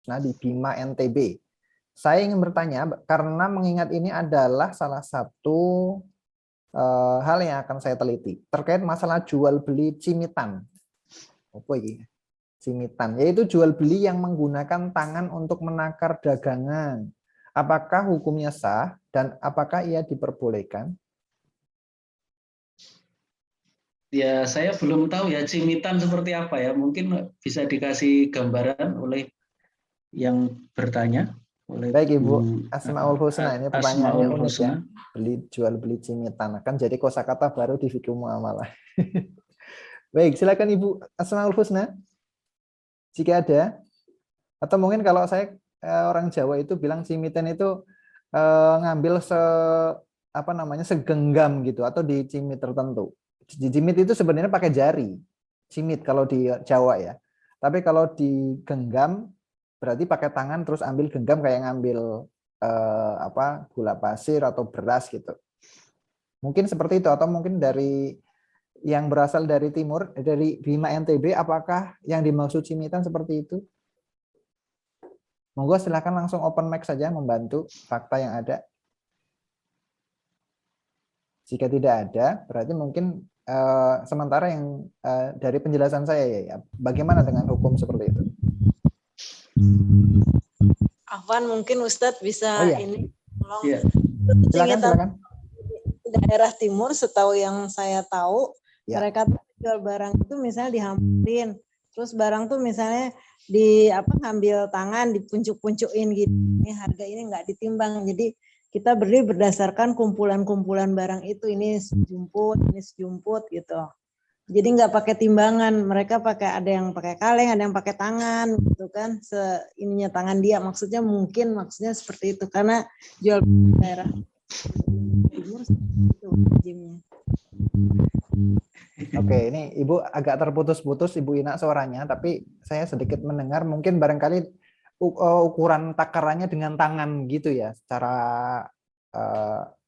Husna di Bima NTB. Saya ingin bertanya karena mengingat ini adalah salah satu hal yang akan saya teliti terkait masalah jual beli cimitan. Apa ini? Cimitan, yaitu jual beli yang menggunakan tangan untuk menakar dagangan. Apakah hukumnya sah dan apakah ia diperbolehkan? Ya, saya belum tahu ya cimitan seperti apa ya. Mungkin bisa dikasih gambaran oleh yang bertanya, oleh Baik Bu Ibu Asmaul Husna, ini pertanyaannya Asmaul unik ya. Husna. Jual beli cimitan kan jadi kosakata baru di fikih muamalah. Baik, silakan Ibu Asmaul Husna. Jika ada, atau mungkin kalau saya orang Jawa itu bilang cimitan itu ngambil apa namanya segenggam gitu atau di cimit tertentu. Di cimit itu sebenarnya pakai jari. Cimit kalau di Jawa ya. Tapi kalau digenggam berarti pakai tangan terus ambil genggam kayak ngambil apa gula pasir atau beras gitu. Mungkin seperti itu atau mungkin dari yang berasal dari timur dari Bima NTB, apakah yang dimaksud cimitan seperti itu? Monggo silakan langsung open mic saja membantu fakta yang ada. Jika tidak ada, berarti mungkin sementara yang dari penjelasan saya ya, bagaimana dengan hukum seperti itu? Afwan, mungkin Ustadz bisa Oh iya, ini tolong. Ya, silakan silakan. Daerah timur setahu yang saya tahu, Ya. mereka tuh jual barang itu misalnya dihampirin, terus barang tuh misalnya di apa ngambil tangan dipuncuk-puncukin gitu. Ini harga ini nggak ditimbang. Jadi kita beli berdasarkan kumpulan-kumpulan barang itu, ini sejumput gitu. Jadi nggak pakai timbangan, mereka pakai ada yang pakai kaleng, ada yang pakai tangan gitu kan, ininya tangan dia, maksudnya seperti itu karena jual daerah timur itu wajibnya. Oke, ini Ibu agak terputus-putus Ibu Ina suaranya, tapi saya sedikit mendengar mungkin barangkali ukuran takarannya dengan tangan gitu ya, secara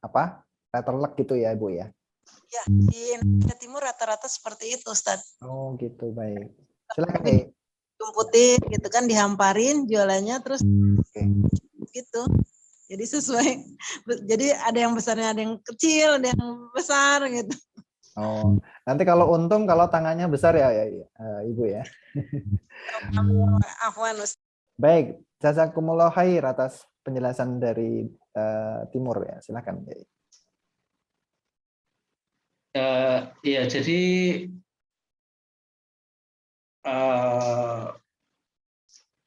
apa letterlek gitu ya Ibu ya. Ya, di Indonesia Timur rata-rata seperti itu, Ustaz. Oh gitu, baik. Silakan ya. Jumputin gitu kan, dihamparin jualannya terus gitu. Jadi sesuai. Jadi ada yang besarnya, ada yang kecil, ada yang besar gitu. Oh, nanti kalau untung kalau tangannya besar ya, Ibu ya. Afwan, Ustaz. Baik, jazakumullah khair atas penjelasan dari Timur ya. Silakan. ya jadi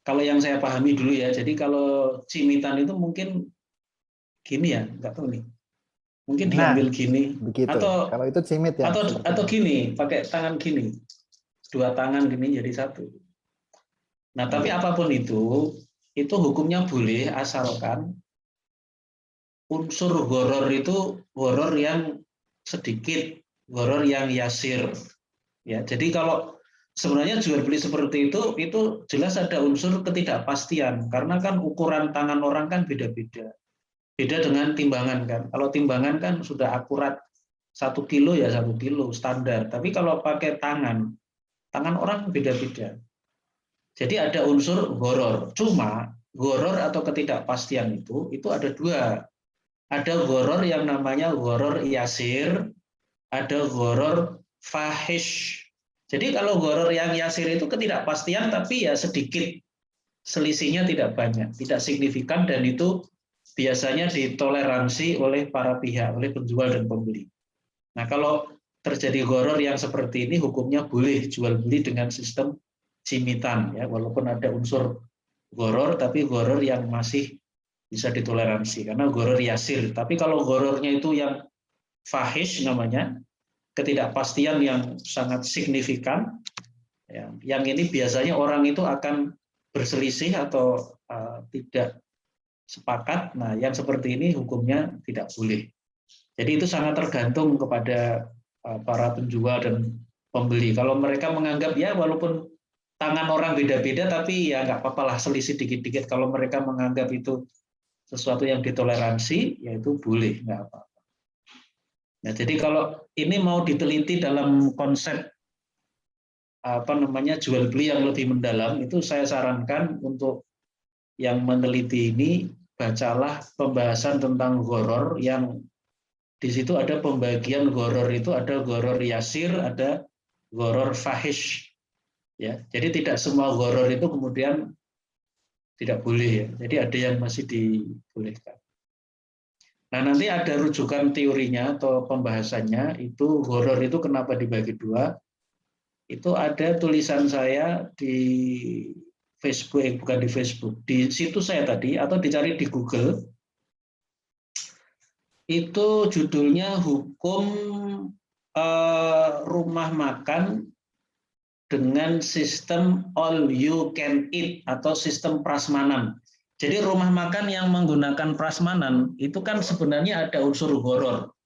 kalau yang saya pahami dulu ya, jadi kalau cimitan itu mungkin gini ya, nggak tahu nih, mungkin diambil gini, begitu. atau Kalau itu cimit ya. Atau gini, pakai tangan gini, dua tangan gini jadi satu. Nah, tapi apapun itu hukumnya boleh asalkan unsur horor itu horor yang sedikit, horor yang yasir. Ya, jadi kalau sebenarnya jual beli seperti itu jelas ada unsur ketidakpastian karena kan ukuran tangan orang kan beda-beda. Beda dengan timbangan kan. Kalau timbangan kan sudah akurat 1 kilo ya 1 kilo standar. Tapi kalau pakai tangan orang beda-beda. Jadi ada unsur horor. Cuma horor atau ketidakpastian itu ada dua. Ada horor yang namanya horor yasir, ada horor fahish. Jadi kalau horor yang yasir itu ketidakpastian tapi ya sedikit, selisihnya tidak banyak, tidak signifikan dan itu biasanya ditoleransi oleh para pihak, oleh penjual dan pembeli. Nah, kalau terjadi horor yang seperti ini, hukumnya boleh jual beli dengan sistem cimitan, ya, walaupun ada unsur horor, tapi horor yang masih bisa ditoleransi karena horor yasir. Tapi kalau horornya itu yang fahish namanya, ketidakpastian yang sangat signifikan, ya, yang ini biasanya orang itu akan berselisih atau tidak sepakat. Nah, yang seperti ini hukumnya tidak boleh. Jadi itu sangat tergantung kepada para penjual dan pembeli. Kalau mereka menganggap ya walaupun tangan orang beda-beda tapi ya nggak apa-apa lah selisih dikit-dikit. Kalau mereka menganggap itu sesuatu yang ditoleransi, ya itu boleh, nggak apa-apa. Nah, jadi kalau ini mau diteliti dalam konsep jual beli yang lebih mendalam, itu saya sarankan untuk yang meneliti ini, bacalah pembahasan tentang horor yang di situ ada pembagian horor itu ada horor yasir, ada horor fahish. Ya, jadi tidak semua horor itu kemudian tidak boleh ya. Jadi ada yang masih dibolehkan. Nah, nanti ada rujukan teorinya atau pembahasannya, itu horor itu kenapa dibagi dua. Itu ada tulisan saya di Facebook, bukan di Facebook, di situs saya tadi, atau dicari di Google. Itu judulnya Hukum Rumah Makan dengan Sistem All You Can Eat atau Sistem Prasmanan. Jadi rumah makan yang menggunakan prasmanan itu kan sebenarnya ada unsur horor.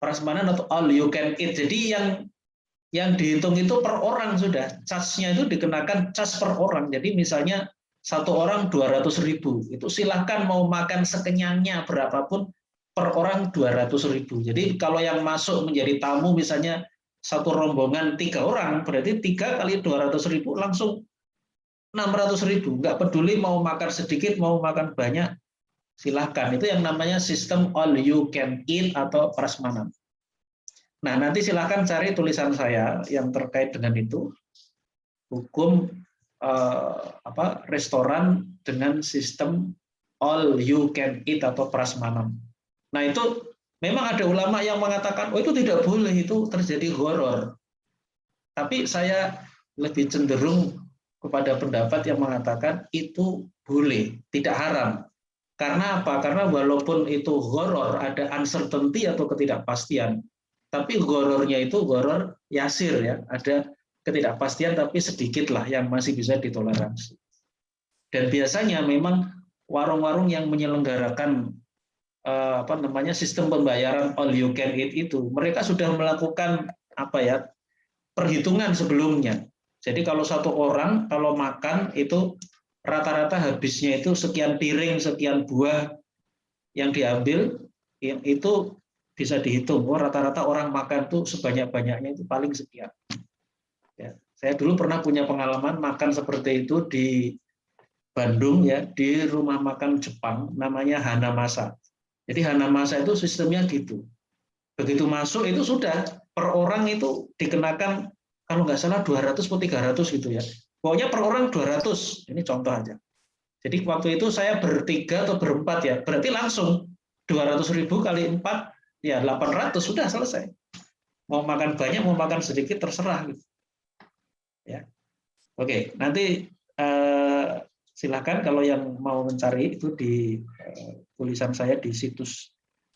Prasmanan atau all you can eat. Jadi yang dihitung itu per orang sudah. Charge-nya itu dikenakan charge per orang. Jadi misalnya satu orang 200.000. Itu silahkan mau makan sekenyangnya berapapun per orang 200.000. Jadi kalau yang masuk menjadi tamu misalnya satu rombongan 3 orang, berarti 3 kali 200.000 langsung 600.000, nggak peduli mau makan sedikit, mau makan banyak, silahkan. Itu yang namanya sistem all you can eat atau prasmanan. Nah, nanti silahkan cari tulisan saya yang terkait dengan itu, hukum restoran dengan sistem all you can eat atau prasmanan. Nah, itu memang ada ulama yang mengatakan, oh itu tidak boleh, itu terjadi horor. Tapi saya lebih cenderung kepada pendapat yang mengatakan itu boleh, tidak haram. Karena apa? Karena walaupun itu horor, ada uncertainty atau ketidakpastian, tapi horornya itu horor yasir ya, ada ketidakpastian tapi sedikit lah yang masih bisa ditoleransi. Dan biasanya memang warung-warung yang menyelenggarakan sistem pembayaran all you can eat itu, mereka sudah melakukan perhitungan sebelumnya. Jadi kalau satu orang kalau makan itu rata-rata habisnya itu sekian piring, sekian buah yang diambil, itu bisa dihitung. Oh, rata-rata orang makan tuh sebanyak-banyaknya itu paling sekian. Ya, saya dulu pernah punya pengalaman makan seperti itu di Bandung ya, di rumah makan Jepang namanya Hanamasa. Jadi Hanamasa itu sistemnya gitu. Begitu masuk itu sudah per orang itu dikenakan kalau nggak salah 200 atau 300 gitu ya. Pokoknya per orang 200. Ini contoh aja. Jadi waktu itu saya bertiga atau berempat ya. Berarti langsung 200.000 kali 4 ya 800 sudah selesai. Mau makan banyak mau makan sedikit terserah gitu. Ya. Oke, nanti silakan kalau yang mau mencari itu di tulisan saya di situs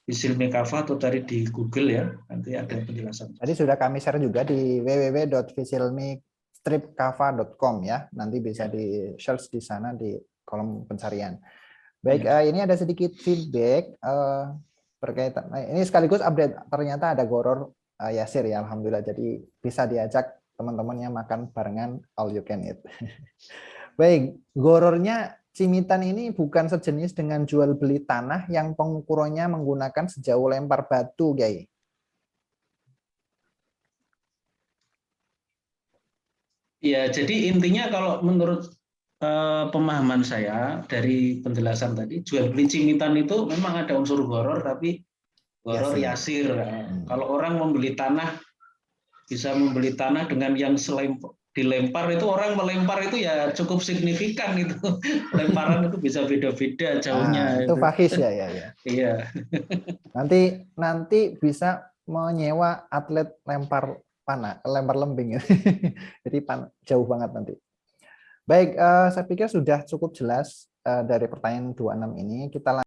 Visilmekava atau cari di Google ya, nanti ada penjelasan. Tadi sudah kami share juga di www.visilmekava.com ya, nanti bisa di search di sana di kolom pencarian. Baik, ini ada sedikit feedback berkaitan. Ini sekaligus update, ternyata ada horor yasir ya, alhamdulillah. Jadi bisa diajak teman-teman yang makan barengan all you can eat. Baik, horornya Cimitan ini bukan sejenis dengan jual beli tanah yang pengukurannya menggunakan sejauh lempar batu, Kiai. Ya, jadi intinya kalau menurut pemahaman saya dari penjelasan tadi, jual beli Cimitan itu memang ada unsur horor, tapi horor yasir. Kalau orang membeli tanah, bisa membeli tanah dengan yang dilempar itu, orang melempar itu ya cukup signifikan itu. Lemparan itu bisa beda-beda jauhnya. Itu fahish ya. Iya. Nanti bisa menyewa atlet lempar panah, lempar lembing. Jadi jauh banget nanti. Baik, saya pikir sudah cukup jelas dari pertanyaan 26 ini. Kita